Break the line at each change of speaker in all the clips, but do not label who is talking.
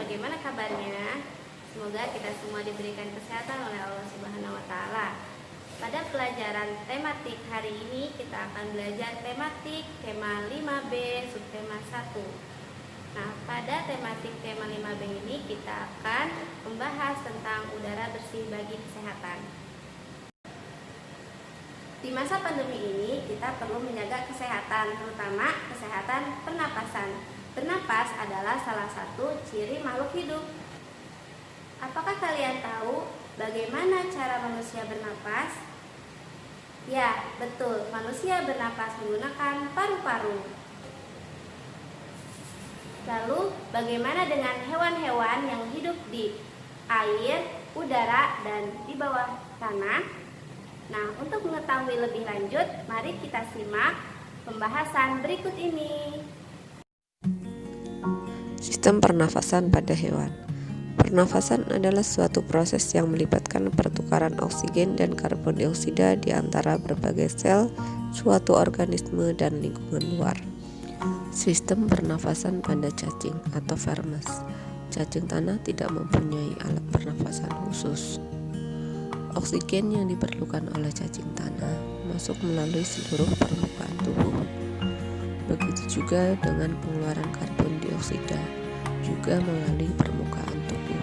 bagaimana kabarnya? Semoga kita semua diberikan kesehatan oleh Allah Subhanahu wa taala. Pada pelajaran tematik hari ini kita akan belajar tematik tema 5B subtema 1. Nah, pada tematik tema 5B ini kita akan membahas tentang udara bersih bagi kesehatan. Di masa pandemi ini kita perlu menjaga kesehatan, terutama kesehatan pernapasan. Bernapas adalah salah satu ciri makhluk hidup. Apakah kalian tahu bagaimana cara manusia bernapas? Ya, betul, manusia bernapas menggunakan paru-paru. Lalu, bagaimana dengan hewan-hewan yang hidup di air, udara, dan di bawah tanah? Nah, untuk mengetahui lebih lanjut, mari kita simak pembahasan berikut ini.
Sistem pernafasan pada hewan. Pernafasan adalah suatu proses yang melibatkan pertukaran oksigen dan karbon dioksida di antara berbagai sel suatu organisme dan lingkungan luar. Sistem pernafasan pada cacing atau vermes. Cacing tanah tidak mempunyai alat pernafasan khusus. Oksigen yang diperlukan oleh cacing tanah masuk melalui seluruh permukaan tubuh. Begitu juga dengan pengeluaran karbon dioksida juga melalui permukaan tubuh.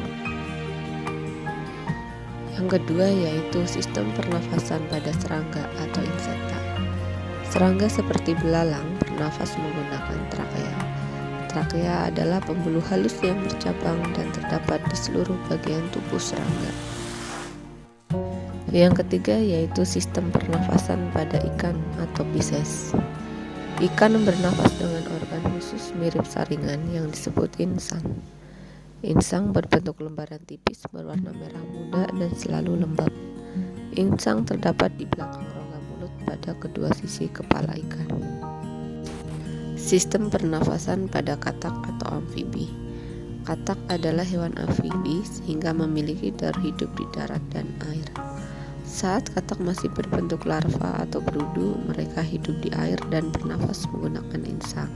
Yang kedua yaitu sistem pernafasan pada serangga atau insekta. Serangga seperti belalang bernafas menggunakan trakea. Trakea adalah pembuluh halus yang bercabang dan terdapat di seluruh bagian tubuh serangga. Yang ketiga yaitu sistem pernafasan pada ikan atau Pisces. Ikan bernafas dengan organ khusus mirip saringan yang disebut insang. Insang berbentuk lembaran tipis berwarna merah muda dan selalu lembab. Insang terdapat di belakang rongga mulut pada kedua sisi kepala ikan. Sistem pernafasan pada katak atau amfibi. Katak adalah hewan amfibi sehingga memiliki dar hidup di darat dan air. Saat katak masih berbentuk larva atau berudu, mereka hidup di air dan bernafas menggunakan insang.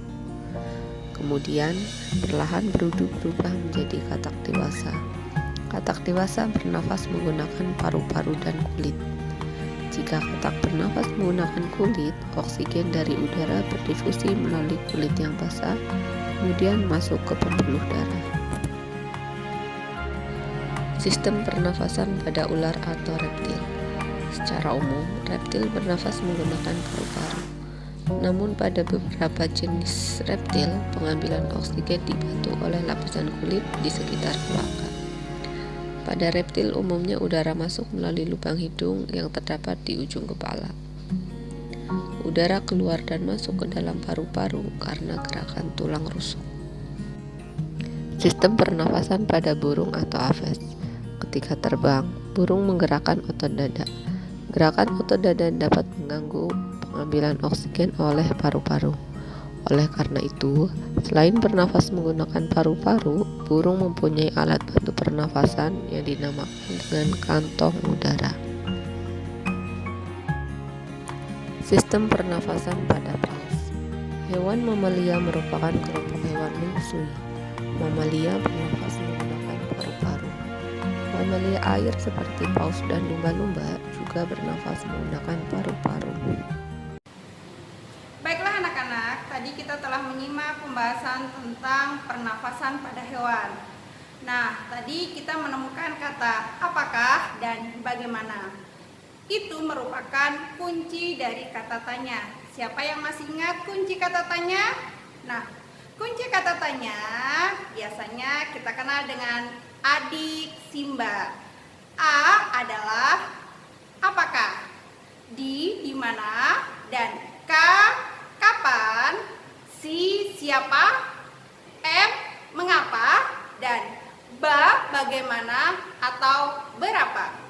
Kemudian, perlahan berudu berubah menjadi katak dewasa. Katak dewasa bernafas menggunakan paru-paru dan kulit. Jika katak bernafas menggunakan kulit, oksigen dari udara berdifusi melalui kulit yang basah, kemudian masuk ke pembuluh darah. Sistem pernafasan pada ular atau reptil. Secara umum, reptil bernafas menggunakan paru-paru. Namun pada beberapa jenis reptil, pengambilan oksigen dibantu oleh lapisan kulit di sekitar kloaka. Pada reptil umumnya udara masuk melalui lubang hidung yang terdapat di ujung kepala. Udara keluar dan masuk ke dalam paru-paru karena gerakan tulang rusuk. Sistem pernafasan pada burung atau aves. Ketika terbang, burung menggerakkan otot dada. Gerakan otot dada dapat mengganggu pengambilan oksigen oleh paru-paru. Oleh karena itu, selain bernafas menggunakan paru-paru, burung mempunyai alat bantu pernafasan yang dinamakan dengan kantong udara. Sistem pernafasan pada paus. Hewan mamalia merupakan kelompok hewan menyusui. Mamalia bernafas menggunakan paru-paru. Mamalia air seperti paus dan lumba-lumba juga bernafas menggunakan paru-paru.
Baiklah anak-anak, tadi kita telah menyimak pembahasan tentang pernafasan pada hewan. Nah, tadi kita menemukan kata apakah dan bagaimana. Itu merupakan kunci dari kata tanya. Siapa yang masih ingat kunci kata tanya? Nah, kunci kata tanya biasanya kita kenal dengan adik Simba. A adalah apakah, di mana, dan K kapan, si siapa, M mengapa, dan ba bagaimana atau berapa.